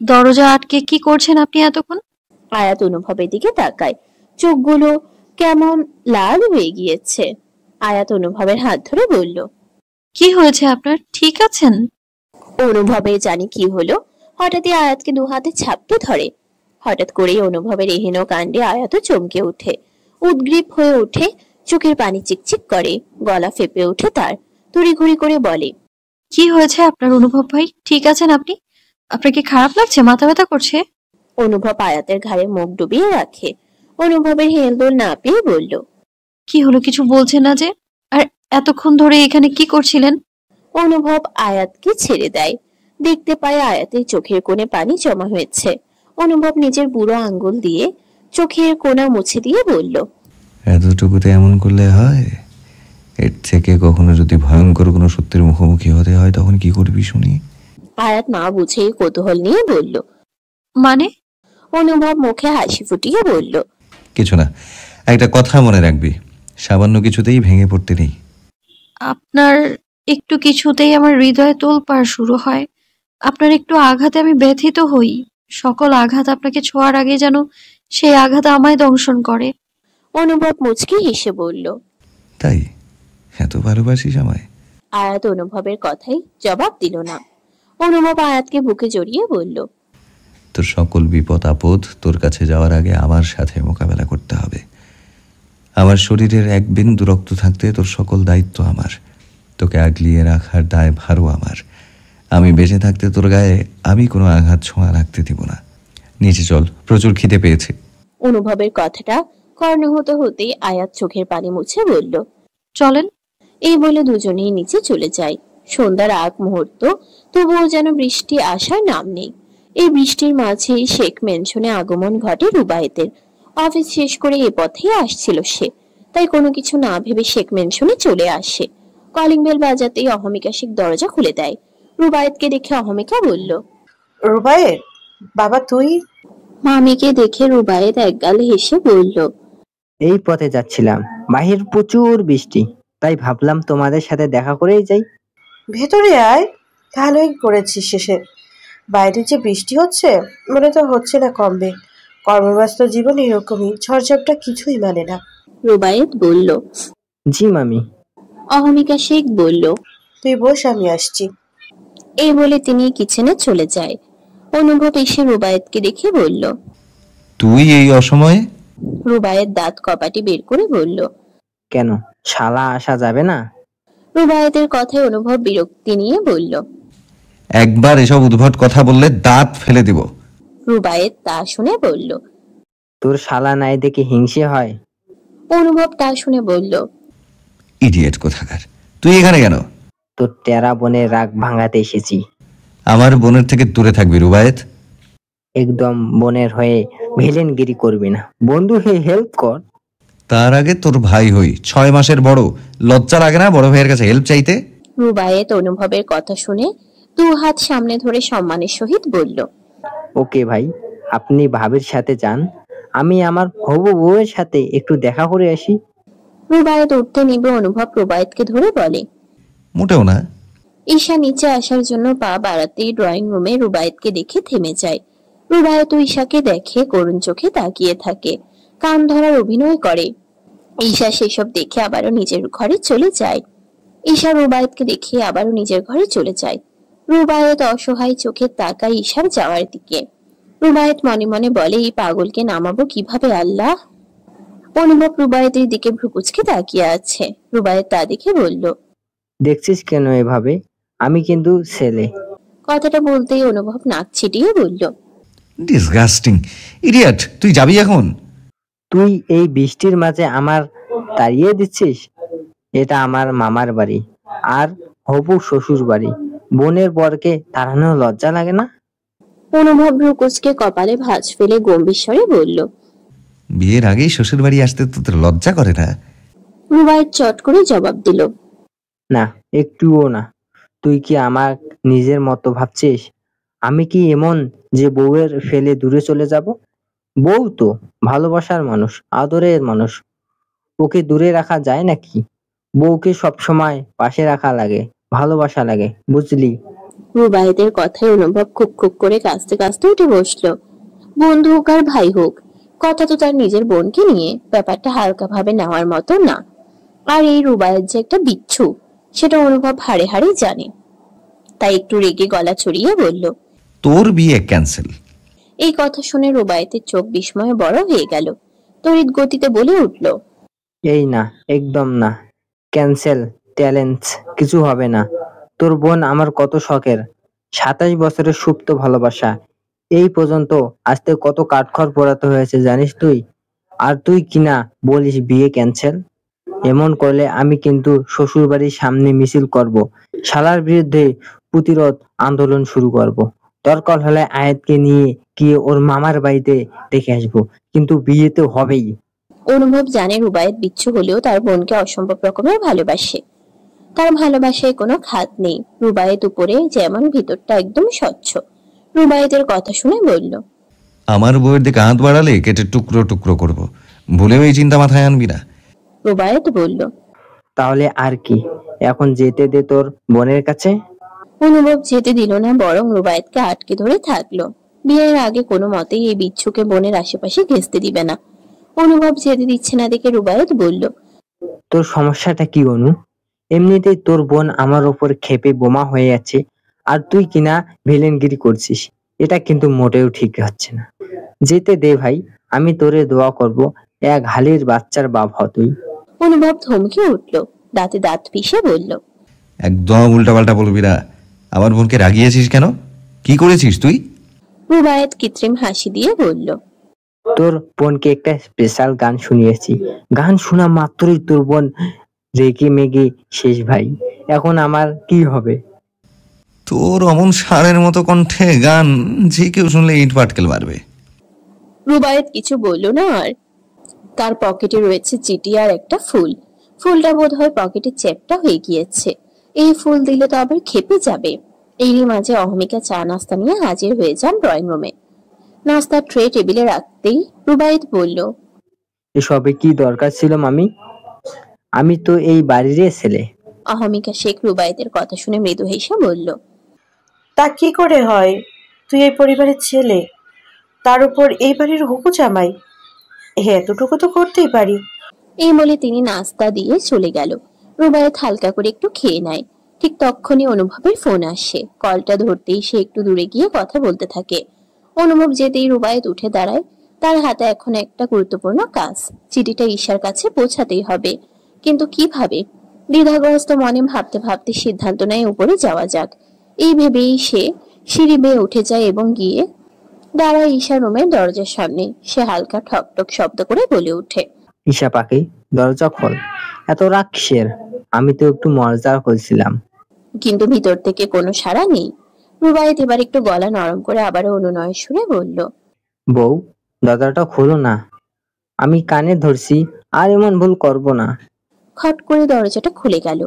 দরজা আটকে কি করছেন আপনি এতক্ষণ? আয়াত অনুভবের দিকে তাকায়, চোখগুলো কেমন লাল হয়ে গিয়েছে। আয়াত অনুভবের হাত ধরে বলল, কি হয়েছে আপনার? ঠিক আছেন? অনুভবের জানি কি হলো, হঠাৎই আয়াতকে দু হাতে ছাপটে ধরে। হঠাৎ করেই অনুভবের এহেন কাণ্ডে আয়াতও চমকে ওঠে, উদ্গ্রীব হয়ে ওঠে, চোখের পানি চিকচিক করে, গলা ফেপে ওঠে তার, তড়িঘড়ি করে বলে, কি হয়েছে আপনার অনুভব ভাই? ঠিক আছেন আপনি? আপনার কি খারাপ লাগছে? মাথা ব্যথা করছে? অনুভব আয়াতের ঘাড়ে মুখ ডুবিয়ে রাখে। অনুভবের হেলদোল না পেয়ে বলল, কি হলো, কিছু বলছেন না যে? আর এতক্ষণ ধরে এখানে কি করছিলেন? অনুভব আয়াতকে ছেড়ে দেয়। দেখতে পায় আয়াতের চোখের কোণে পানি জমা হয়েছে। অনুভব নিজের বুড়ো আঙ্গুল দিয়ে চোখের কোণা মুছে দিয়ে বলল, এতটুকুতে এমন করলে হয়? এর থেকে কখনো যদি ভয়ঙ্কর কোনো সত্যের মুখোমুখি হতে হয় তখন কি করবি শুনি? আয়াত না বুঝে কৌতূহল নিয়ে বলল। মানে? অনুভব মুখে হাসি ফুটিয়ে বলল, কিছু না, একটা কথা মনে রাখবি, সামান্য কিছুতেই ভেঙে পড়তে নেই। আপনার একটু কিছুতেই আমার হৃদয়ে তোলপাড় শুরু হয়। আপনার একটু আঘাতে আমি ব্যথিত হই। সকল আঘাত আপনাকে ছোঁয়ার আগে যেন সেই আঘাত আমায় দংশন করে। অনুভব মুচকি হেসে বলল, তাই এত ভালোবাসিস আমায়? আয়াত অনুভবের কথাই জবাব দিল না। অনুভব আয়াতকে বুকে জড়িয়ে বলল, তোর সকল বিপদ আপদ তোর কাছে যাওয়ার আগে আমার সাথে মোকাবেলা করতে হবে। আমার শরীরের এক বিন্দু রক্ত থাকতে তোর সকল দায়িত্ব আমার, তোকে আগলিয়ে রাখার দায় ভারও আমার। আমি বেঁচে থাকতে তোর গায়ে আমি কোনো আঘাত ছোঁয়া রাখতে দিব না। নিচে চল, প্রচুর খিদে পেয়েছে। অনুভবের কথাটা কর্ণহত হতেই আয়াত চোখের পানি মুছে বলল, চলেন। এই বলে দুজনেই নিচে চলে যায়। সন্ধ্যার আগ মুহূর্ত, তবুও যেন বৃষ্টি আসার নাম নেই। এই বৃষ্টির মাঝেই শেখ মেনশনে আগমন ঘটে রুবায়েতের। অফিস শেষ করে এ পথেই আসছিল সে, তাই কোনো কিছু না ভেবে শেখ মেনশনে চলে আসে। কলিং বেল বাজাতেই অহমিকা শেখ দরজা খুলে দেয়। রুবায়েতকে দেখে অহমিকা বলল, রুবায়েত, বাবা তুই? মামিকে দেখে রুবায়েত একগাল হেসে বলল, এই পথে যাচ্ছিলাম, বাহির প্রচুর বৃষ্টি, তাই ভাবলাম তোমাদের সাথে দেখা করেই যাই। ভেতরে আয়। ভালোই করেছিস শেষে। বাইরে যে বৃষ্টি হচ্ছে, মনে তো হচ্ছে না কমবে। কর্মব্যস্ত জীবন এরকমই, ঝড়ঝাপটা কিছুই মানে না। রুবায়েত বলল। জি মামি। অহমিকা শেখ বলল, তুই বস, আমি আসছি। এই বলে তিনি কিচেনে চলে যায়। অনুভব এসে রুবায়েতকে দেখে বলল, তুই এই অসময়ে? রুবায়েত দাঁত কপাটি বের করে বলল, কেন, শালা আসা যাবে না? রুবায়েতের কথায় অনুভব বিরক্তি নিয়ে বলল, একবার এসব উদ্ভট কথা বললে দাঁত ফেলে দিব। রুবায়েত তা শুনে বলল। তোর শালা নাই দেখে হিংসে হয়? অনুভব তা শুনে বলল, ইডিয়েট কোথাকার, তুই এখানে কেন? তোর টেরা বোনের রাগ ভাঙাতে এসেছি। আমার বোনের থেকে দূরে থাকবি রুবায়েত। একদম বোনের হয়ে ভিলেনগিরি করবি না, বন্ধু হয়ে হেল্প কর। তার আগে তোর ভাই হই, 6 মাসের বড়। লজ্জা লাগে না বড় ভাইয়ের কাছে হেল্প চাইতে? রুবায়েত অনুভবের কথা শুনে দু হাত সামনে ধরে সম্মানের সহিত বলল, ওকে ভাই, আপনি ভাবির সাথে যান, আমি আমার হবু বউয়ের সাথে একটু দেখা করে আসি। রুবায়েত উঠতে নিবে, অনুভব রুবায়েতকে ধরে বলে, মোটেও না। ঈশা নিচে আসার জন্য পা বাড়াতেই ড্রয়িং রুমে রুবায়েতকে দেখে থেমে যায়। রুবায়েত ঈশাকে দেখে করুণ চোখে তাকিয়ে থাকে, কান ধরার অভিনয় করে। ঈশা সেসব দেখে আবারও নিজের ঘরে চলে যায়। ঈশা রুবায়েতকে দেখে আবারও নিজের ঘরে চলে যায়। রুবায়েত অসহায় চোখে তাকায় ঈশার যাওয়ার দিকে। রুবায়েত মনে মনে বলে, এই পাগলকে নামাবো কিভাবে আল্লাহ। অনুভব রুবায়েতের দিকে ভ্রুকুচকে তাকিয়ে আছে। রুবায়েত তা দেখে বলল, দেখছিস কেন এভাবে? আমি কিন্তু ছেলে। কথাটা বলতেই অনুভব নাক ছিটিয়ে বলল, ডিসগাস্টিং ইডিয়েট, তুই যাবি এখন? তুই এই বৃষ্টির মাঝে আমার তাড়িয়ে দিচ্ছিস? এটা আমার মামার বাড়ি আর হবু শ্বশুর বাড়ি, বোনের বরকে তাড়ানো লজ্জা লাগে না? অনুভব ভ্রুকুচকে কপালে ভাঁজ ফেলে গম্ভীর স্বরে বলল, বিয়ের আগেই শ্বশুর বাড়ি আসতে তোদের লজ্জা করে না? রুবায়েত চট করে জবাব দিল, না, একটুও না। তুই কি আমার নিজের মতো ভাবছিস? আমি কি এমন যে বউয়ের ফেলে দূরে চলে যাব? বউ তো ভালোবাসার মানুষ, আদরের মানুষ, ওকে দূরে রাখা যায় নাকি? বউকে সব সময় পাশে রাখা লাগে, ভালোবাসা লাগে, বুঝলি? রুবায়েতের কথায় অনুভব খুব খুব করে কাঁদতে কাঁদতে উঠে বসলো। বন্ধু হোক আর ভাই হোক, কথা তো তার নিজের বোনকে নিয়ে, ব্যাপারটা হালকা ভাবে নেওয়ার মতো না। আর এই রুবায়েত যে একটা বিচ্ছু, সেটা অনুভব হাড়ে হাড়ে জানে। তাই একটু রেগে গলা চড়িয়ে বলল, তোর বিয়ে ক্যান্সেল। এই কথা শুনে রুবায়েতের চোখ বিস্ময়ে বড় হয়ে গেল। তড়িৎ গতিতে বলে উঠল, এই না, একদম না, ক্যান্সেল ট্যালেন্টস কিছু হবে না। তোর বোন আমার কত শখের, 27 বছরের সুপ্ত ভালোবাসা, এই পর্যন্ত আসতে কত কাঠখড় পোড়াতে হয়েছে জানিস তুই? আর তুই কিনা বলিস বিয়ে ক্যান্সেল। এমন করলে আমি কিন্তু শ্বশুর বাড়ির সামনে মিছিল করব, শালার বিরুদ্ধে প্রতিরোধ আন্দোলন শুরু করব। দরকার হলে আয়াতকে নিয়ে গিয়ে ওর মামার বাড়িতে রেখে আসবো, কিন্তু বিয়ে তো হবেই। অনুভব জানে রুবায়েত বিচ্ছু হলেও তার বোনকে অসম্ভব রকমের ভালোবাসে। তার ভালোবাসায় কোনো খাত নেই। রুবায়েত উপরে যেমন, ভিতরটা একদম স্বচ্ছ। রুবায়েতের কথা শুনে বলল, আমার বউয়ের দিকে হাত বাড়ালে কেটে টুকরো টুকরো করব, ভুলেও এই চিন্তা মাথায় আনবি না। রুবায়েত বলল, তাহলে আর কি, এখন যেতে দে তোর বোনের কাছে। অনুভব যেতে দিল না, বরং রুবায়েতকে আটকে ধরে থাকলো। বিয়ের আগে কোনো মতেই এই বিচ্ছুকে বোনের আশেপাশে ঘেঁষতে দিবে না। অনুভব যেতে দিচ্ছে না দেখে রুবায়েত বলল, তোর সমস্যাটা কি অনু? এমনিতেই তোর বোন আমার ওপর ক্ষেপে বোমা হয়ে আছে, আর তুই কিনা ভিলেনগিরি করছিস। এটা কিন্তু মোটেও ঠিক হচ্ছে না। যেতে দে ভাই, আমি তোরে দোয়া করব, এক হালির বাচ্চার বাপ হ তুই। অনুভব থমকে উঠল, দাঁতে দাঁত পিষে বলল, একদম উল্টাপাল্টা বলবি না। আমার বোনকে রাগিয়েছিস কেন? কি করেছিস তুই? রুবায়েত কৃত্রিম হাসি দিয়ে বলল, তোর বোনকে একটা স্পেশাল গান শুনিয়েছি, গান শোনা মাত্রই তোর বোন রেগে মেগে শেষ ভাই। এখন আমার কি হবে? তোর অমন ষাঁড়ের মতো কণ্ঠে গান যে কেউ শুনলে ইট পাটকেল মারবে। রুবায়েত কিছু বলল না আর। তার পকেটে রয়েছে চিঠি আর একটা ফুল। ফুলটা বোধ হয় পকেটে চ্যাপ্টা হয়ে গিয়েছে। এই ফুল দিলে তো আবার খেপে যাবে। এরই মাঝে অহমিকা চা নাস্তা নিয়ে হাজির হয়ে যান ড্রয়িং রুমে। নাস্তার ট্রে টেবিলে রাখতেই রুবায়েত বলল, এসবে কি দরকার ছিল মামি? আমি তো এই বাড়িরই ছেলে। অহমিকা শেখ রুবায়েতের কথা শুনে মৃদু হেসে বলল, তা কি করে হয়? তুই এই পরিবারের ছেলে, তার উপর এই বাড়ির হবু জামাই, এতটুকু তো করতেই পারি। এই বলে তিনি নাস্তা দিয়ে চলে গেল। রুবায়েত হালকা করে একটু খেয়ে নেয়। ঠিক তখনই অনুভবের ফোন আসে। কলটা ধরতেই সে একটু দূরে গিয়ে কথা বলতে থাকে। অনুভব যেতেই রুবায়েত উঠে দাঁড়ায়। তার হাতে এখন একটা গুরুত্বপূর্ণ কাজ। চিঠিটা ঈশার কাছে পৌঁছাতেই হবে, কিন্তু কিভাবে? দ্বিধাগ্রস্ত মনে ভাবতে ভাবতে সিদ্ধান্ত নেয় উপরে যাওয়া যাক। এই ভেবেই সে সিঁড়ি বেয়ে উঠে যায় এবং গিয়ে দাঁড়ায় ঈশার রুমের দরজার সামনে। সে হালকা ঠকঠক শব্দ করে বলে ওঠে, ঈশা পাখি, দরজা খোল। এত রাগ কিসের? আমি তো একটু মজা করছিলাম। কিন্তু ভিতর থেকে কোনো সাড়া নেই। রুবায়েত এবার একটু গলা নরম করে আবারও অনুনয়ের সুরে বলল, বউ, দরজাটা খোলো না, আমি কানে ধরছি, আর এমন ভুল করব না। খট করে দরজাটা খুলে গেল।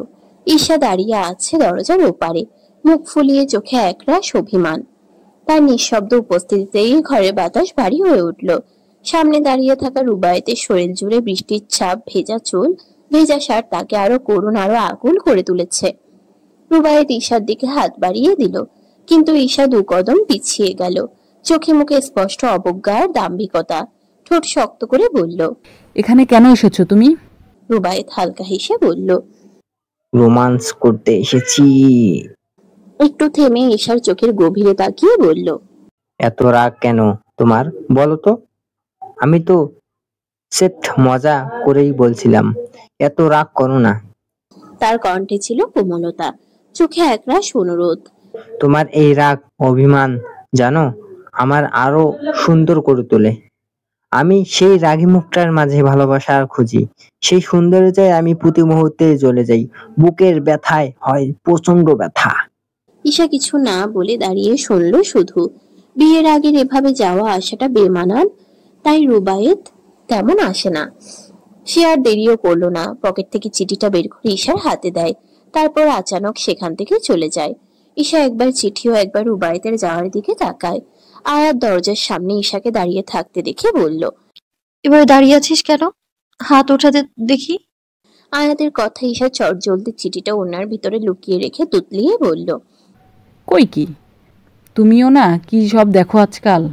ঈশা দাঁড়িয়ে আছে দরজার ওপারে, মুখ ফুলিয়ে, চোখে একরাশ অভিমান। তার নিঃশব্দ উপস্থিতিতেই ঘরের বাতাস ভারী হয়ে উঠল। সামনে দাঁড়িয়ে থাকা রুবায়েতের শরীর জুড়ে বৃষ্টির ছাপ, ভেজা চুল, ভেজা শার্ট তাকে আরো করুণ, আরো আকুল করে তুলেছে। রুবায়েত ঈশার দিকে হাত বাড়িয়ে দিল, কিন্তু ঈশা 2 কদম পিছিয়ে গেল। চোখে মুখে স্পষ্ট অবজ্ঞা আর দাম্ভিকতা। ঠোঁট শক্ত করে বলল, এখানে কেন এসেছো তুমি? রুবায়েত হালকা হেসে বলল, রোমান্স করতে এসেছি। একটু থেমে ঈশার চোখের গভীরে তাকিয়ে বলল, এত রাগ কেন তোমার, বলো তো? আমি তো সেট মজা করেই বলছিলাম, এত রাগ করো না। তার কণ্ঠে ছিল কোমলতা, চোখে একরাশ অনুরোধ। তোমার এই রাগ অভিমান জানো আমার আরো সুন্দর করে তোলে। আমি সেই রাগী মুখটার মাঝে ভালোবাসার খুঁজি, সেই সৌন্দর্যে আমি প্রতি মুহূর্তে জ্বলে যাই। বুকের ব্যথায় হয় প্রচন্ড ব্যথা। ঈশা কিছু না বলে দাঁড়িয়ে শুনল শুধু। বিয়ের আগের এভাবে যাওয়া আসাটা বেমানান, তাই রুবায়েত তেমন আসে না। সে আর দেরিও করলো না, পকেট থেকে চিঠিটা বের করে ঈশার হাতে দেয়। তারপর আচানক সেখান থেকে চলে যায়। ঈশা একবার চিঠি ও একবার রুবায়েতের যাওয়ার দিকে তাকায়। আয়াত দরজার সামনে ঈশাকে দাঁড়িয়ে থাকতে দেখে বলল, এবার দাঁড়িয়ে আছিস কেন? হাত ওঠাতে দেখি। আয়াতের কথা ঈশা চটজলদি চিঠিটা ওনার ভিতরে লুকিয়ে রেখে তুতলিয়ে বলল, কই কি, তুমিও না কি সব দেখো আজকাল।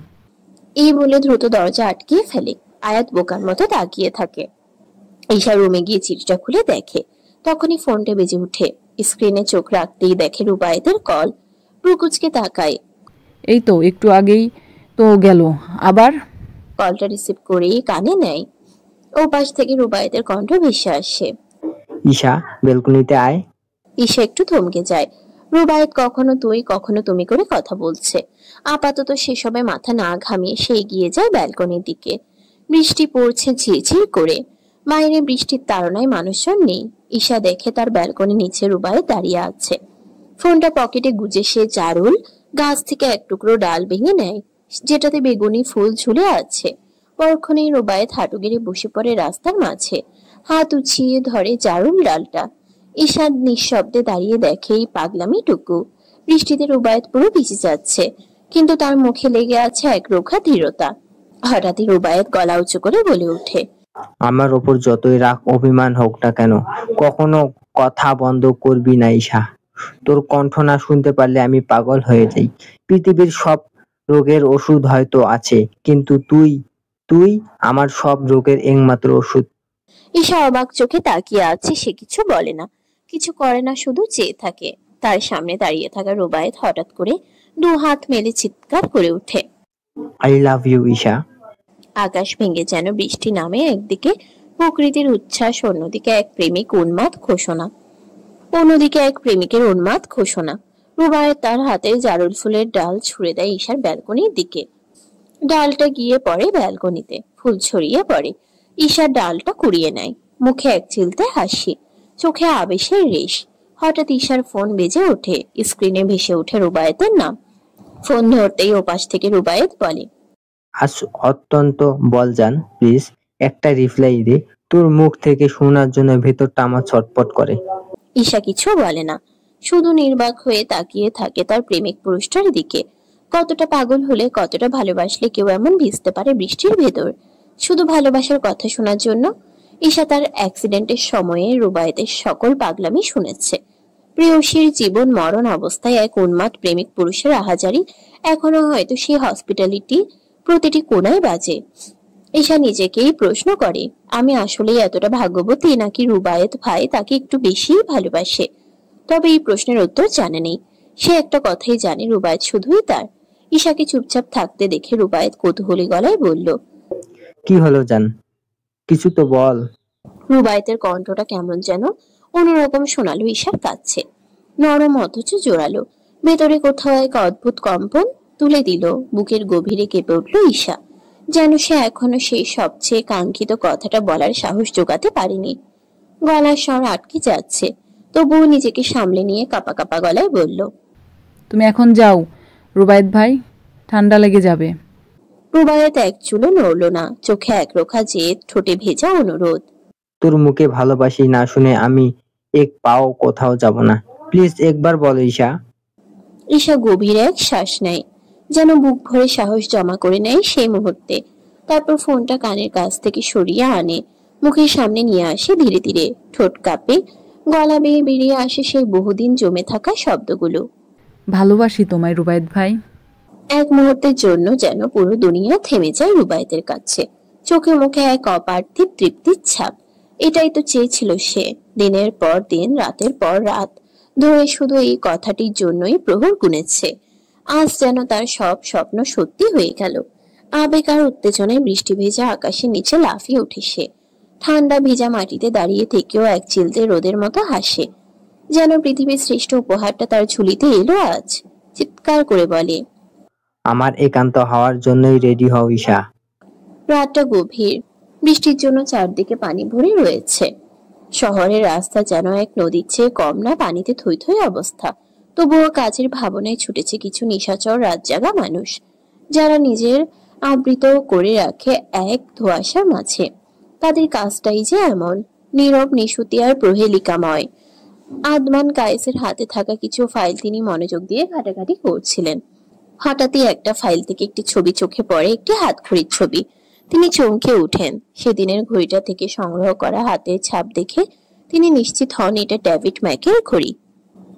এই বলে দ্রুত দরজা আটকিয়ে ফেলে। আয়াত বোকার মতো তাকিয়ে থাকে। ঈশা রুমে গিয়ে চিঠিটা খুলে দেখে। তখনই ফোনটা বেজে উঠে। স্ক্রিনে চোখ রাখতেই দেখে রুবায়েতের কল। রুকুজকে তাকায়। এই তো একটু আগেই তো গেল আবার। কলটা রিসিভ করেই কানে নেয়। ও পাশ থেকে রুবায়েতের কণ্ঠ ভেসে আসে। ঈশা, বেলকনিতে আয়। ঈশা একটু থমকে যায়। রুবায়েত কখনো তুই কখনো তুমি করে কথা বলছে। আপাতত সেসবে মাথা না ঘামিয়ে সে এগিয়ে যায় ব্যালকনির দিকে। বৃষ্টি পড়ছে ঝিরঝির করে। বাইরে বৃষ্টির তাড়নায় মানুষজন নেই। ঈশা দেখে তার ব্যালকনি নিচে রুবায়েত দাঁড়িয়ে আছে। ফোনটা পকেটে গুজে সে জারুল গাছ থেকে এক টুকরো ডাল ভেঙে নেয়, যেটাতে বেগুনি ফুল ঝুলে আছে। পরক্ষণেই রুবায়েত হাঁটু গেড়ে বসে পড়ে রাস্তার মাঝে, হাত উছিয়ে ধরে জারুল ডালটা। ঈশা নিঃশব্দে দাঁড়িয়ে দেখে এই পাগলামিটুকু। বৃষ্টিতে রুবায়েত পুরো ভিজে যাচ্ছে, কিন্তু তার মুখে লেগে আছে এক রোখা দৃঢ়তা। হঠাৎই রুবায়েত গলা উঁচু করে বলে ওঠে, আমার ওপর যতই রাগ অভিমান হোক না কেন, কখনো কথা বন্ধ করবি না ঈশা। তোর কণ্ঠ না শুনতে পারলে আমি পাগল হয়ে যাই। পৃথিবীর সব রোগের ওষুধ হয়তো আছে, কিন্তু তুই তুই আমার সব রোগের একমাত্র ওষুধ। ঈশা অবাক চোখে তাকিয়ে আছে। সে কিছু বলে না, কিছু করে না, শুধু চেয়ে থাকে। তার সামনে দাঁড়িয়ে থাকা রুবায়েত হঠাৎ করে দু হাত মেলে চিৎকার করে ওঠে, আই লাভ ইউ ঈশা। আকাশ ভেঙে যেন বৃষ্টি নামে। একদিকে প্রকৃতির উচ্ছ্বাস, অন্যদিকে এক প্রেমিক উন্মাদ ঘোষণা। অন্যদিকে এক প্রেমিকের উন্মাদ ঘোষণা। রুবায়েত তার হাতে জারুল ফুলের ডাল ছুঁড়ে দেয় ঈশার ব্যালকনির দিকে। ডালটা গিয়ে পড়ে ব্যালকনিতে, ফুল ছড়িয়ে পড়ে। ঈশার ডালটা কুড়িয়ে নেয়, মুখে এক চিলতে হাসি, চোখে আবেশের রেশ। হঠাৎ ঈশার ফোন বেজে ওঠে। স্ক্রিনে ভেসে ওঠে রুবায়েতের নাম। ফোন ধরতেই ওপাশ থেকে রুবায়েত বলে, আজ অত্যন্ত বলজান, প্লিজ একটা রিপ্লাই দে। তোর মুখ থেকে শোনার জন্য ভেতরটা আমার ছটপট করে। ঈশা কিছু বলে না, শুধু নির্বাক হয়ে তাকিয়ে থাকে তার প্রেমিক পুরুষটার দিকে। কতটা পাগল হলে, কতটা ভালোবাসলে কেউ এমন ভিজতে পারে বৃষ্টির ভেতর, শুধু ভালোবাসার কথা শোনার জন্য। ঈশা তার অ্যাক্সিডেন্টের সময়ে রুবায়েতের সকল পাগলামি শুনেছে। প্রেয়সীর জীবন মরণ অবস্থায় এক উন্মাদ প্রেমিক পুরুষের আহাজারি এখনো হয়তো সেই হসপিটালিটি প্রতিটি কোণায় বাজে। ঈশা নিজেকেই প্রশ্ন করে, আমি আসলেই এতটা ভাগ্যবতী, নাকি রুবায়েত ভাই তাকে একটু বেশিই ভালোবাসে? তবে এই প্রশ্নের উত্তর জানে নেই। সে একটা কথাই জানে, রুবায়েত শুধুই তার। ঈশাকে চুপচাপ থাকতে দেখে রুবায়েত কৌতূহলী গলায় বলল, কি হলো জান, কিছু তো বল। রুবায়েতের কণ্ঠটা কেমন যেন অন্যরকম শোনালো ঈশার কাছে, নরম অথচ জোরালো। ভেতরে কোথাও এক অদ্ভুত কম্পন তুলে দিল। বুকের গভীরে কেঁপে উঠল ঈশা, যেন সে এখনো সেই সবচেয়ে কাঙ্ক্ষিত কথাটা বলার সাহস জোগাতে পারেনি। গলার স্বর আটকে যাচ্ছে, তবুও নিজেকে সামলে নিয়ে কাঁপা কাঁপা গলায় বলল, তুমি এখন যাও রুবায়েত ভাই, ঠান্ডা লেগে যাবে। রুবায়েত এক চুলো নড়ল না, চোখে একরোখা জেদ, ঠোঁটে ভেজা অনুরোধ। তোর মুখে ভালোবাসি না শুনে আমি এক পাও কোথাও যাব না। প্লিজ একবার বল ঈশা। ঈশা গভীর এক শ্বাস নেয়, যেন বুক ভরে সাহস জমা করে নেয় সেই মুহূর্তে। তারপর ফোনটা কানের কাছ থেকে সরিয়ে আনে, মুখের সামনে নিয়ে আসে ধীরে ধীরে। ঠোঁট কাঁপে, গলা বেয়ে বেরিয়ে আসে সেই বহুদিন জমে থাকা শব্দগুলো। ভালোবাসি তোমায় রুবায়েত ভাই। এক মুহূর্তের জন্য যেন পুরো দুনিয়া থেমে যায় রুবায়েতের কাছে। চোখে মুখে এক অপার্থিব তৃপ্তির ছাপ। এটাই তো চেয়েছিল সে, দিনের পর দিন, রাতের পর রাত ধরে শুধু এই কথাটির জন্যই প্রহর গুনেছে। আজ যেন তার সব স্বপ্ন সত্যি হয়ে গেল। আবেগ আর উত্তেজনায় বৃষ্টি ভেজা আকাশের নিচে লাফিয়ে উঠে সে। ঠান্ডা ভেজা মাটিতে দাঁড়িয়ে থেকেও এক চিলতে রোদের মতো হাসে, যেন পৃথিবীর শ্রেষ্ঠ উপহারটা তার ঝুলিতে এলো আজ। চিৎকার করে বলে, আমার একান্ত হওয়ার জন্যই রেডি হও ঈশা। রাতটা গভীর, বৃষ্টির জন্য চারদিকে পানি ভরে রয়েছে। শহরের রাস্তা যেন এক নদীর চেয়ে কম না, পানিতে থই থই অবস্থা। তবুও কাজের ভাবনায় ছুটেছে কিছু নিশাচর রাতজাগা মানুষ, যারা নিজের আবৃত করে রাখে এক ধোঁয়াশার মাঝে। তাদের কাজটাই যে এমন নীরব, নিশুতি আর প্রহেলিকাময়। আদমান কায়েসের হাতে থাকা কিছু ফাইল তিনি মনোযোগ দিয়ে ঘাটাঘাটি করছিলেন। হঠাৎই একটা ফাইল থেকে একটি ছবি চোখে পড়ে, একটি হাতঘড়ির ছবি। তিনি চমকে উঠেন। সেদিনের ঘড়িটা থেকে সংগ্রহ করা হাতের ছাপ দেখে তিনি নিশ্চিত হন এটা ডেভিড ম্যাকের ঘড়ি।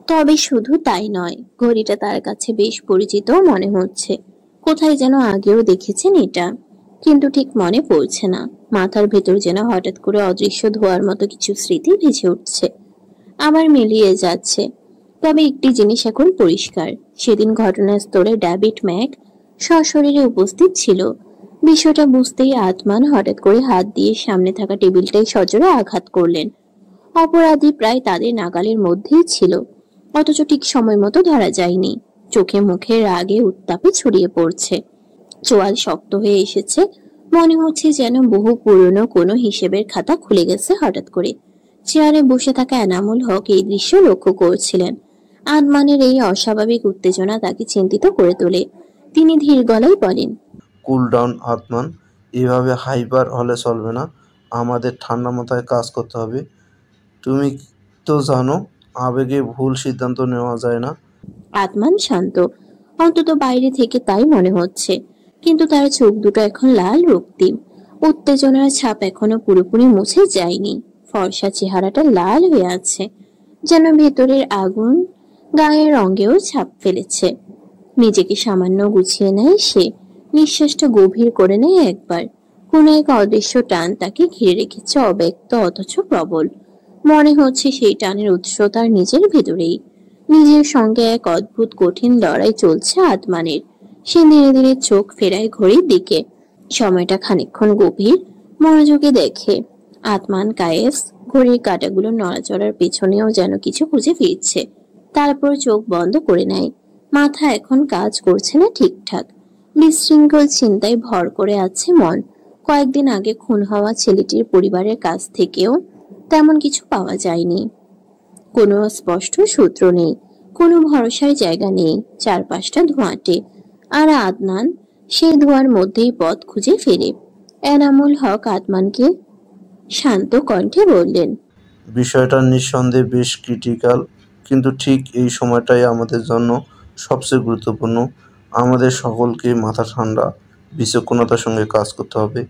তবে শুধু তাই নয়, ঘড়িটা তার কাছে বেশ পরিচিত মনে হচ্ছে। কোথায় যেন আগেও দেখেছেন এটা, কিন্তু ঠিক মনে পড়ছে না। মাথার ভেতর যেন হঠাৎ করে অদৃশ্য ধোঁয়ার মতো কিছু স্মৃতি ভেসে উঠছে, আবার মিলিয়ে যাচ্ছে। তবে একটি জিনিস এখন পরিষ্কার, সেদিন ঘটনাস্থলে ডেভিড ম্যাক সশরীরে উপস্থিত ছিল। বিষয়টা বুঝতেই আতমান হঠাৎ করে হাত দিয়ে সামনে থাকা টেবিলটাই সজোরে আঘাত করলেন। অপরাধী প্রায় তাদের নাগালের মধ্যেই ছিল, অথচ ঠিক সময় মতো ধরা যায়নি। চোখে মুখে রাগে উত্তাপে ছড়িয়ে পড়ছে, চোয়াল শক্ত হয়ে এসেছে। মনে হচ্ছে যেন বহু পুরনো কোনো হিসেবের খাতা খুলে গেছে হঠাৎ করে। চেয়ারে বসে থাকা এনামুল হক এই দৃশ্য লক্ষ্য করছিলেন। আদমানের এই অস্বাভাবিক উত্তেজনা তাকে চিন্তিত করে তোলে। তিনি ধীর গলায় বলেন, কুল ডাউন আতমান, এভাবে হাইপার হলে চলবে না। আমাদের ঠান্ডা মাথায় কাজ করতে হবে। তুমি তো জানো, আবেগে ভুল সিদ্ধান্ত নেওয়া যায় না। আদমান শান্ত, অন্তত বাইরে থেকে তাই মনে হচ্ছে, কিন্তু তার চোখ দুটো এখন লাল রক্তিম। উত্তেজনার ছাপ এখনো পুরোপুরি মুছে যায়নি। ফর্সা চেহারাটা লাল হয়ে আছে, যেন ভেতরের আগুন গায়ের রঙেও ছাপ ফেলেছে। নিজেকে সামান্য গুছিয়ে নেয় সে, নিঃশ্বাসটা গভীর করে নেয় একবার। কোন এক অদৃশ্য টান তাকে ঘিরে রেখেছে, অব্যক্ত অথচ প্রবল। মনে হচ্ছে সেই টানের উৎস তার নিজের ভেতরেই। নিজের সঙ্গে এক অদ্ভুত কঠিন লড়াই চলছে আদমানের। সে ধীরে ধীরে চোখ ফেরায় ঘড়ির দিকে। সময়টা খানিকক্ষণ গভীর মনোযোগে দেখে। আতমান কায়েস ঘড়ির কাঁটাগুলো নড়াচড়ার পেছনেও যেন কিছু খুঁজে ফিরছে। তারপর চোখ বন্ধ করে নেয়। মাথা এখন কাজ করছে না ঠিকঠাক, বিশৃঙ্খল চিন্তায় ভর করে আছে মন। কয়েকদিন আগে খুন হওয়া ছেলেটির পরিবারের কাছ থেকেও তেমন কিছু পাওয়া যায়নি। কোনো স্পষ্ট সূত্র নেই, কোনো ভরসার জায়গা নেই। চারপাশটা ধোঁয়াটে, আর আদনান সেই ধোঁয়ার মধ্যেই পথ খুঁজে ফেরে। এনামুল হক আদমানকে শান্ত কণ্ঠে বললেন, বিষয়টা নিঃসন্দেহে বেশ ক্রিটিক্যাল, কিন্তু ঠিক এই সময়টাই আমাদের জন্য সবচেয়ে গুরুত্বপূর্ণ। আমাদের সকলকে মাথা ঠান্ডা, বিচক্ষণতার সঙ্গে কাজ করতে হবে।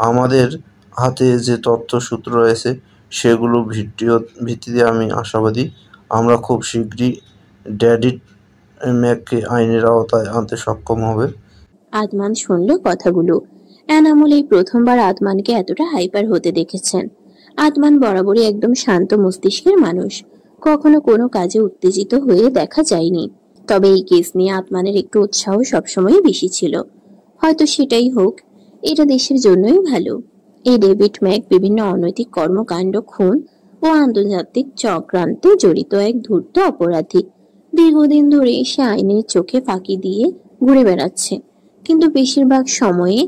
আমাদের হাতে যে তথ্য সূত্র রয়েছে সেগুলো ভিত্তিতে আমি আশাবাদী আমরা খুব শীঘ্রই ডেভিড ম্যাককে আইনের আওতায় আনতে সক্ষম হবে। আদমান শুনল কথাগুলো। এনামুল এই প্রথমবার আদমানকে এতটা হাইপার হতে দেখেছেন। আদমান বরাবরই একদম শান্ত মস্তিষ্কের মানুষ, কখনো কোনো কাজে উত্তেজিত হয়ে দেখা যায়নি। তবে এই কেস নিয়ে আদমানের একটু উৎসাহ সবসময় বেশি ছিল। হয়তো সেটাই হোক, এটা দেশের জন্যই ভালো। এই ডেভিড ম্যাক বিভিন্ন অনৈতিক কর্মকাণ্ড, খুন ও আন্তর্জাতিক চক্রান্তে জড়িত এক ধূর্ত অপরাধী। দীর্ঘদিন ধরে সে আইনের চোখে ফাঁকি দিয়ে ঘুরে বেড়াচ্ছে, কিন্তু বেশিরভাগ সময়ে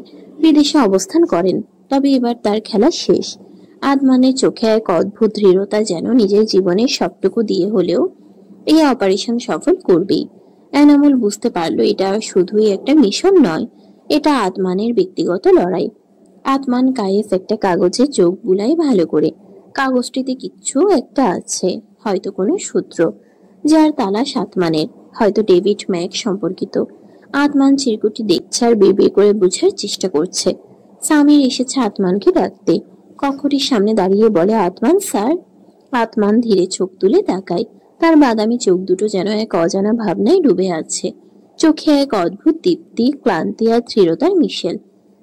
বিদেশে অবস্থান করেন। তবে এবার তার খেলা শেষ। আদমানের চোখে এক অদ্ভুত দৃঢ়তা, যেন নিজের জীবনের সবটুকু দিয়ে হলেও এই অপারেশন সফল করবেই। এনামুল বুঝতে পারলো এটা শুধুই একটা মিশন নয়, এটা আদমানের ব্যক্তিগত লড়াই। আদমান কায়েস একটা কাগজে চোখ বুলায় ভালো করে। কাগজটিতে কিচ্ছু একটা আছে, হয়তো কোনো সূত্র, যার তালাশ আদমানের, হয়তো ডেভিড ম্যাক সম্পর্কিত। আদমান চিরকুটি দেখছে আর বিড়বিড় করে বোঝার চেষ্টা করছে। সামির এসেছে আদমানকে ডাকতে। কক্ষটির সামনে দাঁড়িয়ে বলে, আদমান স্যার। আদমান ধীরে চোখ তুলে তাকায়। তার বাদামি চোখ দুটো যেন এক অজানা ভাবনায় ডুবে আছে। চোখে এক অদ্ভুত দীপ্তি, ক্লান্তি আর দৃঢ়তার মিশেল।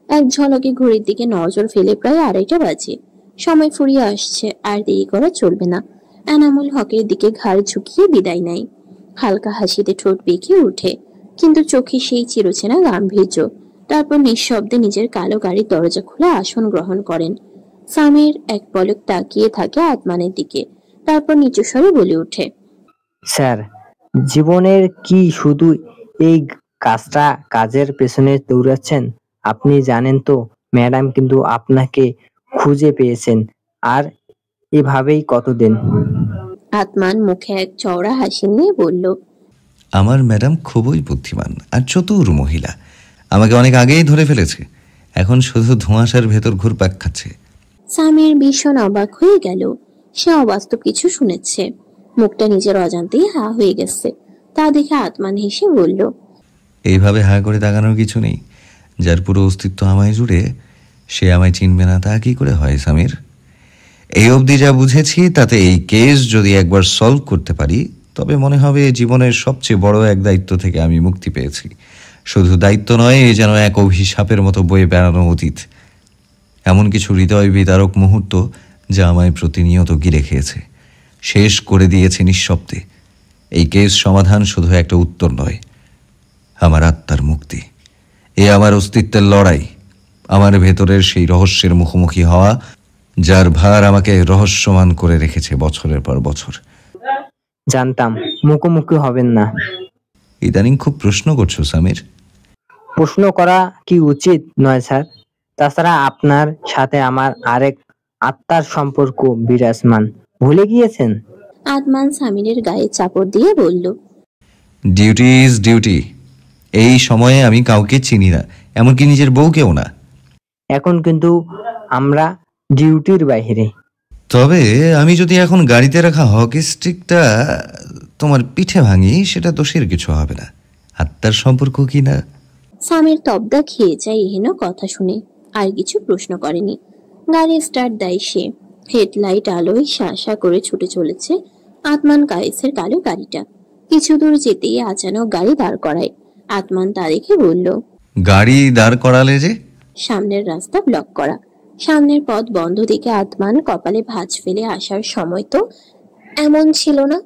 এক ঝলকে ঘড়ির দিকে নজর ফেলে প্রায় 2:30 বাজে। সময় ফুরিয়ে আসছে, আর দেরি করা চলবে না। এনামুল হকের দিকে ঘাড় ঝুঁকিয়ে বিদায় নেয়। হালকা হাসিতে ঠোঁট বেঁকে ওঠে, কিন্তু চোখে সেই চিরচেনা গাম্ভীর্য। তারপর নিঃশব্দে নিজের কালো গাড়ির দরজা খুলে আসন গ্রহণ করেন। সামির এক পলক তাকিয়ে থাকে আদমানের দিকে, তারপর নিচু স্বরে বলে ওঠে, স্যার, জীবনের কি শুধু এই কাজের পেছনে দৌড়াচ্ছেন? আপনি জানেন তো ম্যাডাম কিন্তু আপনাকে খুঁজে পেয়েছেন, আর এভাবেই কতদিন। আদমান মুখে এক চওড়া হাসি নিয়ে বলল, আমার ম্যাডাম খুবই বুদ্ধিমান আর চতুর মহিলা। আমাকে অনেক আগেই ধরে ফেলেছে, এখন শুধু ধোঁয়াশার ভেতর ঘুরপাক খাচ্ছে। সামির ভীষণ অবাক হয়ে গেল। সে অবাস্তব কিছু শুনেছে। মুখটা নিজের অজান্তেই হা হয়ে গেছে। তা দেখে আদমান হেসে বলল, এইভাবে হা করে তাকানোর কিছু নেই। যার পুরো অস্তিত্ব আমায় জুড়ে, সে আমায় চিনবে না তা কি করে হয় সামির? এই অবধি যা বুঝেছি তাতে এই কেস যদি একবার সলভ করতে পারি তবে মনে হবে জীবনের সবচেয়ে বড় এক দায়িত্ব থেকে আমি মুক্তি পেয়েছি। শুধু দায়িত্ব নয়, এ যেন এক অভিশাপের মতো বয়ে বেড়ানো অতীত। এমন কিছু হৃদয় বিদারক মুহূর্ত যা আমায় প্রতিনিয়ত গিলে খেয়েছে, শেষ করে দিয়েছে নিঃশব্দে। এই কেস সমাধান শুধু একটা উত্তর নয়, আমার আত্মার মুক্তি। এ আমার অস্তিত্বের লড়াই, আমার ভেতরের সেই রহস্যের মুখোমুখি হওয়া যার ভার আমাকে রহস্যমান করে রেখেছে বছরের পর বছর। জানতাম মুখোমুখি হবেন না। ইদানিং খুব প্রশ্ন করছো সামির। প্রশ্ন করা কি উচিত নয় স্যার? তাছাড়া আপনার সাথে আমার আরেক আত্মার সম্পর্ক বিরাজমান, ভুলে গিয়েছেন? আদমান সামিরের গায়ে চাপড় দিয়ে বলল, ডিউটি ইজ ডিউটি। এই সময়ে আমি কাউকে চিনি না, এমনকি নিজের বউকেও না। এখন কিন্তু আমরা ডিউটির বাইরে। তবে আমি যদি এখন গাড়িতে রাখা হকি স্টিকটা তোমার পিঠে ভাঙি, সেটা দোষের কিছু হবে না। আত্মার সম্পর্ক কি না? সামির তবদা খেয়ে যায় এহেন কথা শুনে, আর কিছু প্রশ্ন করেনি। গাড়ি স্টার্ট দেয় সে। হেডলাইট আলোয় শাঁসা করে ছুটে চলেছে আদমান কায়েসের কালো গাড়িটা। কিছু দূর যেতেই আচানক গাড়ি দাঁড় করায়। আদমান তা দেখে বলল, গাড়ি দাঁড় করালে যে? সামনের রাস্তা ব্লক করা। সামনের পথ বন্ধ দেখে আদমান কপালে ভাঁজ ফেলে আসার সময় তো এমন ছিল না।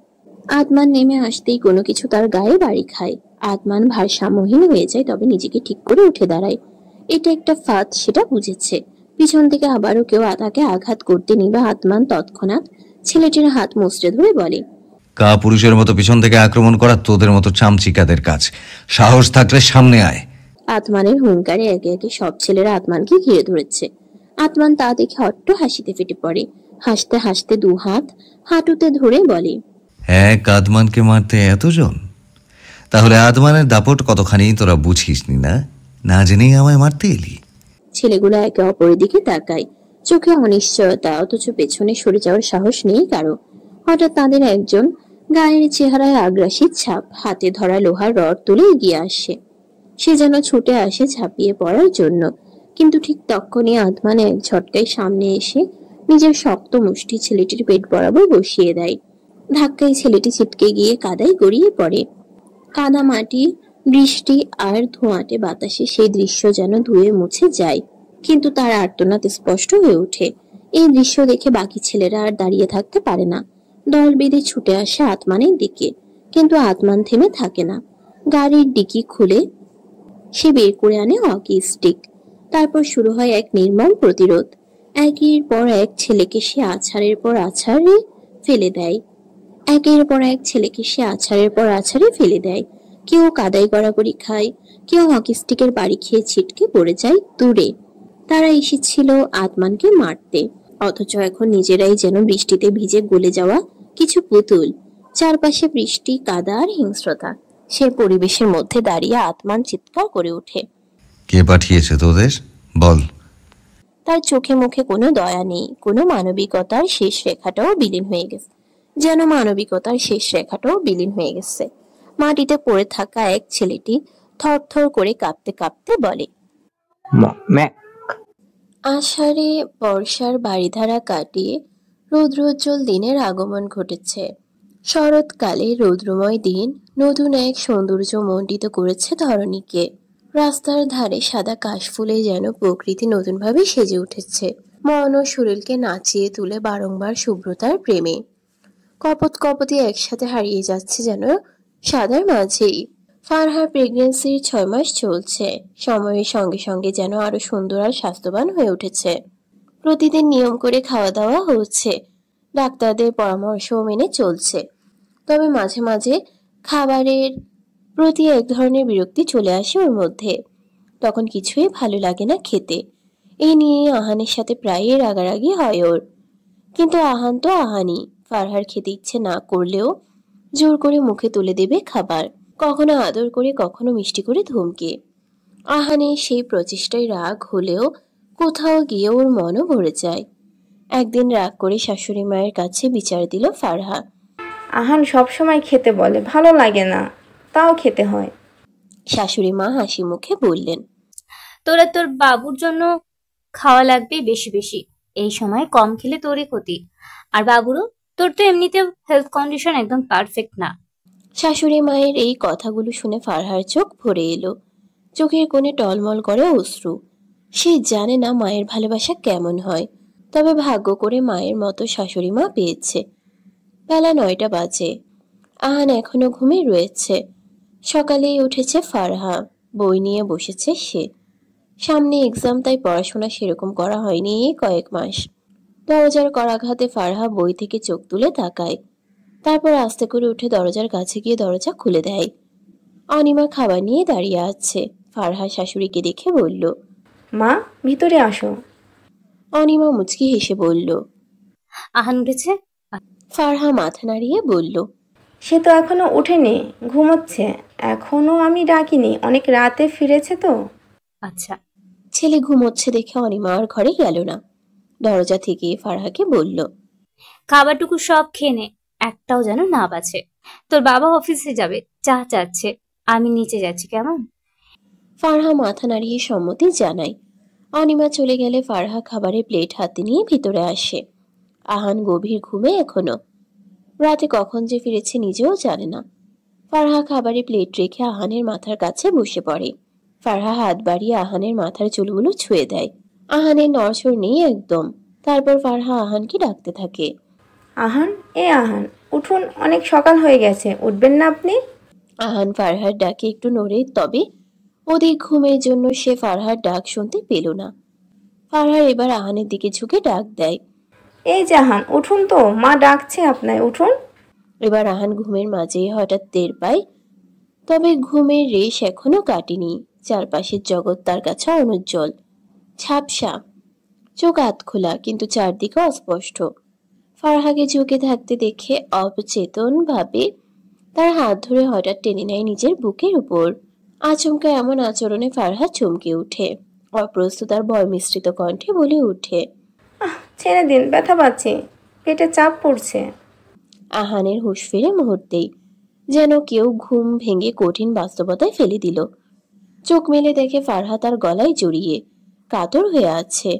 আদমান নেমে আসতেই কোনো কিছু তার গায়ে বাড়ি খায়। আদমান ভারসাম্যহীন হয়ে যায়, তবে নিজেকে ঠিক করে উঠে দাঁড়ায়। এটা একটা ফাঁদ, সেটা বুঝেছে। পিছন থেকে আবারও কেউ তাকে আঘাত করতে নিবে আদমান তৎক্ষণাৎ ছেলেটির হাত মুচড়ে ধরে বলে, কা পুরুষের মতো পিছন থেকে আক্রমণ করা তোদের মতো চামচিকাদের কাজ। সাহস থাকলে সামনে আয়। আদমানের হুঙ্কারে একে একে সব ছেলেরা আদমানকে ঘিরে ধরেছে। আদমান তা দেখে অট্ট হাসিতে ফেটে পড়ে। হাসতে হাসতে দু হাত হাঁটুতে ধরে বলে, এক আদমানকে মারতে এতজন? তাহলে আদমানের দাপট কতখানি তোরা বুঝিসনি না? না জেনেই আমায় মারতে এলি? ছেলেগুলো একে অপরের দিকে তাকায়, চোখে অনিশ্চয়তা, অথচ পেছনে সরে যাওয়ার সাহস নেই কারো। হঠাৎ তাদের একজন গায়ের চেহারায় আগ্রাসী ছাপ, হাতে ধরা লোহার রড তুলে এগিয়ে আসে। সে যেন ছুটে আসে ঝাঁপিয়ে পড়ার জন্য, কিন্তু ঠিক তখনই আদমান এক ঝটকায় সামনে এসে নিজের শক্ত মুষ্টি ছেলেটির পেট বরাবর বসিয়ে দেয়। ধাক্কায় ছেলেটি ছিটকে গিয়ে কাদায় গড়িয়ে পড়ে। কাদা মাটি, বৃষ্টি আর ধোঁয়াটে বাতাসে সেই দৃশ্য যেন ধুয়ে মুছে যায়, কিন্তু তার আর্তনাদ স্পষ্ট হয়ে ওঠে। এই দৃশ্য দেখে বাকি ছেলেরা আর দাঁড়িয়ে থাকতে পারে না। দল বেঁধে ছুটে আসে আদমানের দিকে, কিন্তু আদমান থেমে থাকে না। গাড়ির ডিকি খুলে সে বের করে আনে হকি স্টিক। তারপর শুরু হয় এক নির্মম প্রতিরোধ। একের পর এক ছেলেকে সে আছাড়ের পর আছাড়ে ফেলে দেয়। একের পর এক ছেলেকে সে আছাড়ের পর আছাড়ে ফেলে দেয়। কেউ কাদাই গড়াগড়ি খায়, কেউ হকি স্টিকের বাড়ি খেয়ে ছিটকে পড়ে যায় দূরে। তারা এসেছিল আদমানকে মারতে, অথচ এখন নিজেরাই যেন বৃষ্টিতে ভিজে গলে যাওয়া কিছু পুতুল। চারপাশে বৃষ্টি, কাদা আর হিংস্রতা। সে পরিবেশের মধ্যে দাঁড়িয়ে আদমান চিৎকার করে ওঠে, কে পাঠিয়েছে তোদের? বল। তার চোখে মুখে কোনো দয়া নেই, কোনো মানবিকতার শেষ রেখাটাও বিলীন হয়ে গেছে। যেন মানবিকতার শেষ রেখাটাও বিলীন হয়ে গেছে। মাটিতে পড়ে থাকা এক ছেলেটি থরথর করে কাঁপতে কাঁপতে বলে, আষাঢ়ে বর্ষার বাড়িধারা কাটিয়ে রৌদ্রোজ্জ্বল দিনের আগমন ঘটেছে। শরৎকালে রৌদ্রময় দিন নতুন এক সৌন্দর্য মণ্ডিত করেছে ধরণীকে। রাস্তার ধারে সাদা কাশফুলে যেন প্রকৃতি নতুনভাবে সেজে উঠেছে, মন ও শরীরকে নাচিয়ে তুলে বারংবার শুভ্রতার প্রেমে। কপত কপতি একসাথে হারিয়ে যাচ্ছে যেন সাদার মাঝেই। ফারহার প্রেগন্যান্সির 6 মাস চলছে। সময়ের সঙ্গে সঙ্গে যেন আরো সুন্দর আর স্বাস্থ্যবান হয়ে উঠেছে। প্রতিদিন নিয়ম করে খাওয়া দাওয়া হচ্ছে, ডাক্তারদের পরামর্শও মেনে চলছে। তবে মাঝে মাঝে খাবারের প্রতি এক ধরনের বিরক্তি চলে আসে ওর মধ্যে। তখন কিছুই ভালো লাগে না খেতে। এই নিয়ে আহানের সাথে প্রায়ই রাগারাগি হয় ওর। কিন্তু আহান তো আহানই, ফারহার খেতে ইচ্ছে না করলেও জোর করে মুখে তুলে দেবে খাবার, কখনো আদর করে, কখনো মিষ্টি করে ধমকে। আহানের সেই প্রচেষ্টায় রাগ হলেও কোথাও গিয়ে ওর মনও ভরে যায়। একদিন রাগ করে শাশুড়ি মায়ের কাছে বিচার দিল ফারহা। আহান সবসময় খেতে বলে, ভালো লাগে না, তাও খেতে হয়। শাশুড়ি মা হাসি মুখে বললেন, তোরা তোর বাবুর জন্য খাওয়া লাগবে বেশি বেশি, এই সময় কম খেলে তোরই ক্ষতি। আর বাবুরও তোর তো এমনিতেও হেলথ কন্ডিশন একদম পারফেক্ট না। শাশুড়ি মায়ের এই কথাগুলো শুনে ফারহার চোখ ভরে এলো, চোখের কোণে টলমল করে অশ্রু। সে জানে না মায়ের ভালোবাসা কেমন হয়, তবে ভাগ্য করে মায়ের মতো শাশুড়ি মা পেয়েছে। বেলা 9টা বাজে। আহান এখনো ঘুমিয়ে রয়েছে। সকালেই উঠেছে ফারহা, বই নিয়ে বসেছে সে। সামনে এক্সাম, তাই পড়াশোনা সেরকম করা হয়নি এই কয়েক মাস। দরজার করাঘাতে ফারহা বই থেকে চোখ তুলে তাকায়, তারপর আস্তে করে উঠে দরজার কাছে গিয়ে দরজা খুলে দেয়। অনিমা খাবার নিয়ে দাঁড়িয়ে আছে। ফারহা শাশুড়িকে দেখে বলল, মা, ভিতরে আসো। অনিমা মুচকি হেসে বলল। আহান উঠেছে? ফারহা মাথা নাড়িয়ে বলল, সে তো এখনো ওঠেনি, ঘুমোচ্ছে। এখনো আমি ডাকিনি, অনেক রাতে ফিরেছে তো। আচ্ছা। ছেলে ঘুমোচ্ছে দেখে অনিমা আর ঘরে গেল না। দরজা থেকে ফারহাকে বলল, খাবারটুকু সব খেয়ে নে, একটাও যেন না বাঁচে। তোর বাবা অফিসে যাবে, চা চাচ্ছে, আমি নিচে যাচ্ছি, কেমন? ফারহা মাথা নাড়িয়ে সম্মতি জানায়। অনিমা চলে গেলে ফারহা খাবারের প্লেট হাতে নিয়ে ভিতরে আসে। আহান গভীর ঘুমে এখনো। রাতে কখন যে ফিরেছে নিজেও জানে না। ফারহা খাবারের প্লেট রেখে আহানের মাথার কাছে বসে পড়ে। ফারহা হাত বাড়িয়ে আহানের মাথার চুলগুলো ছুঁয়ে দেয়। আহানের নড়চড় নেই একদম। তারপর ফারহা আহানকে ডাকতে থাকে, আহান, আহান উঠুন, অনেক সকাল হয়ে গেছে, উঠবেন না আপনি? আহান ফারহার ডাকে একটু নড়ে, তবে অধিক ঘুমের জন্য সে ফারহার ডাক শুনতে পেল না। ফারহা এবার আহানের দিকে ঝুঁকে ডাক দেয়, এই যে আহান, উঠুন তো, মা ডাকছে আপনায়, উঠুন। এবার আহান ঘুমের মাঝে হঠাৎ টের পায়, তবে ঘুমের রেশ এখনো কাটেনি। চারপাশের জগৎ তার কাছে অনুজ্জ্বল, ঝাপসা। চোখ আধ খোলা, কিন্তু চারদিকে অস্পষ্ট। ফারহাকে ঝুঁকে থাকতে দেখে অবচেতন ভাবে তার হাত ধরে হঠাৎ টেনে নেয় নিজের বুকের উপর। আচমকা এমন আচরণে ফারহা চমকে উঠে। অপ্রস্তুত আর ভয় মিশ্রিত কণ্ঠে বলে উঠে, ছেড়ে দিন, ব্যথা পাচ্ছি, পেটে চাপ পড়ছে। আহানের হুঁশ ফিরে মুহূর্তেই, যেন কেউ ঘুম ভেঙে কঠিন বাস্তবতায় ফেলে দিল। চোখ মেলে দেখে ফারহা তার গলায় জড়িয়ে কাতর হয়ে আছে।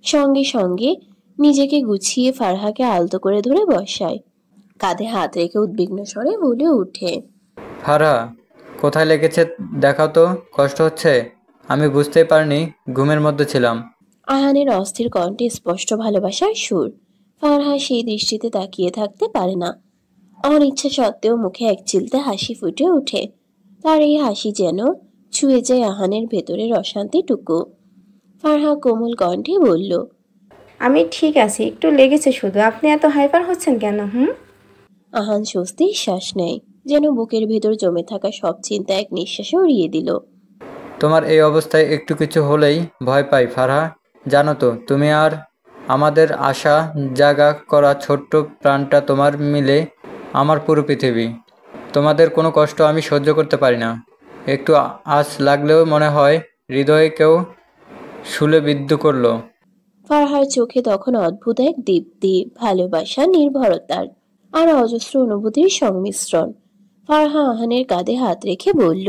সঙ্গে সঙ্গে নিজেকে গুছিয়ে ফারহাকে আলতো করে ধরে বসায়। কাঁধে হাত রেখে উদ্বিগ্ন স্বরে বলে উঠে, ফারহা, কোথায় লেগেছে দেখাও তো, কষ্ট হচ্ছে? আমি বুঝতেই পারিনি, ঘুমের মধ্যে ছিলাম। আহানের অস্থির কণ্ঠে স্পষ্ট ভালোবাসার সুর। ফারহা সেই দৃষ্টিতে তাকিয়ে থাকতে পারে না। অনিচ্ছা সত্ত্বেও মুখে এক চিলতে হাসি ফুটে ওঠে। তার এই হাসি যেন ছুঁয়ে যায় আহানের ভেতরের অশান্তিটুকু। ফারহা কোমল কণ্ঠে বলল, আমি ঠিক আছি, একটু লেগেছে শুধু। আপনি এত হাইপার হচ্ছেন কেন? আহান স্বস্তির শ্বাস নেয়, যেন বুকের ভেতর জমে থাকা সব চিন্তা এক নিঃশ্বাসে উড়িয়ে দিল। তোমার এই অবস্থায় একটু কিছু হলেই ভয় পাই ফারহা। জানো তো, তুমি আর আমাদের আশা জাগা করা ছোট্ট প্রাণটা তোমার মিলে আমার পুরো পৃথিবী। তোমাদের কোনো কষ্ট আমি সহ্য করতে পারি না। একটু আঁচ লাগলেও মনে হয় হৃদয়ে কেউ শুলে বিদ্ধ করলো। ফারহার চোখে তখন অদ্ভুত এক দীপ্তি, ভালোবাসা, নির্ভরতার আর অজস্র অনুভূতির সংমিশ্রণ। ফারহা আহানের কাঁধে হাত রেখে বলল,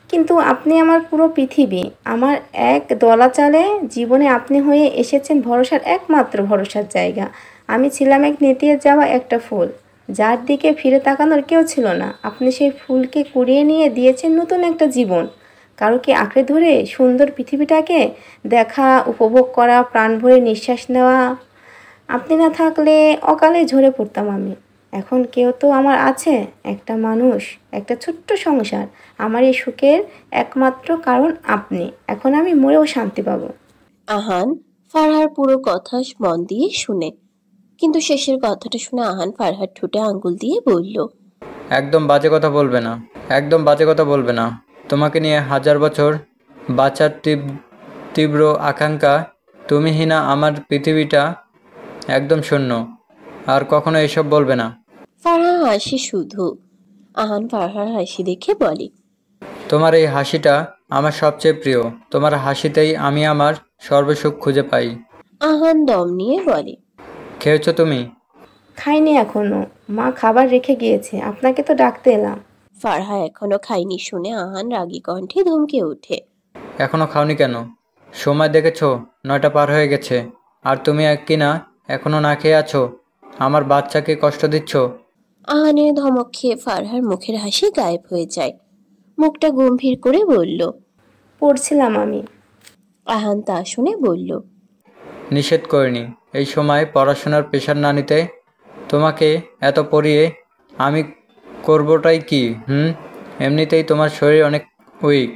কিন্তু আপনি আমার পুরো পৃথিবী, আমার এক দলাচালে জীবনে আপনি হয়ে এসেছেন ভরসার একমাত্র ভরসার জায়গা। আমি ছিলাম এক নেতিয়ে যাওয়া একটা ফুল, যার দিকে ফিরে তাকানোর কেউ ছিল না। আপনি সেই ফুলকে কুড়িয়ে নিয়ে দিয়েছেন নতুন একটা জীবন, কারোকে আঁকড়ে ধরে সুন্দর পৃথিবীটাকে দেখা, উপভোগ করা, প্রাণ ভরে নিঃশ্বাস নেওয়া। আপনি না থাকলে অকালে ঝরে পড়তাম আমি। এখন কেউ তো আমার আছে, একটা মানুষ, একটা ছোট্ট সংসার। আমার এই সুখের একমাত্র কারণ আপনি। এখন আমি মরেও শান্তি পাবো। আহান ফারহার পুরো কথা মন দিয়ে শুনে, কিন্তু শেষের কথাটা শুনে আহান ফারহার ঠোঁটে আঙ্গুল দিয়ে বলল, একদম বাজে কথা বলবে না, একদম বাজে কথা বলবে না। তোমাকে নিয়ে 1000 বছর বাঁচার তীব্র আকাঙ্ক্ষা, তুমিহীনা আমার পৃথিবীটা একদম শূন্য। আর কখনো এসব বলবে না। ফারহা হাসি শুধু। আহান ফারহার হাসি দেখে বলে, তোমার এই হাসিটা আমার সবচেয়ে প্রিয়। তোমার হাসিতেই আমি আমার সর্বসুখ খুঁজে পাই। আহান দম নিয়ে বলে, খেয়েছো তুমি? খাইনি এখনো, মা খাবার রেখে গিয়েছে, আপনাকে তো ডাকতে এলাম। ফারহা এখনো খাইনি শুনে আহান রাগী কণ্ঠে ধমকে ওঠে, এখনো খাওনি কেন? সময় দেখেছো, 9টা পার হয়ে গেছে, আর তুমি কিনা এখনো না খেয়ে আছো। আমার বাচ্চাকে কষ্ট দিচ্ছ? আহানের ধমক খেয়ে ফারহার মুখের হাসি গায়েব হয়ে যায়। মুখটা গম্ভীর করে বলল, পড়ছিলাম আমি। আহান তা শুনে বলল, নিষেধ করিনি। এই সময় পড়াশোনার প্রেশার না নিতে। তোমাকে এত পড়িয়ে আমি করবোটাই কি? এমনিতেই তোমার শরীর অনেক উইক।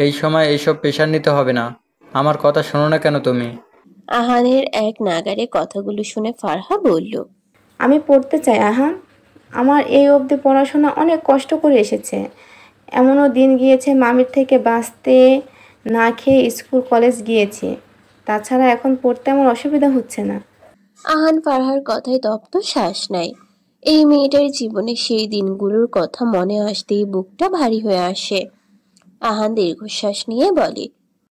এই সময় এইসব প্রেশার নিতে হবে না। আমার কথা শোনো না কেন তুমি? আহানের এক নাগারে কথাগুলো শুনে ফারহা বলল, আমি পড়তে চাই আহান। আমার এই অবধি পড়াশোনা অনেক কষ্ট করে এসেছে। এমনও দিন গিয়েছে মামির থেকে বাঁচতে না খেয়ে স্কুল কলেজ গিয়েছি। তাছাড়া এখন পড়তে আমার অসুবিধা হচ্ছে না। আহান ফারহার কথায় তপ্ত শ্বাস নেয়। এই মেয়েটার জীবনে সেই দিনগুলোর কথা মনে আসতেই বুকটা ভারী হয়ে আসে। আহান দীর্ঘশ্বাস নিয়ে বলে,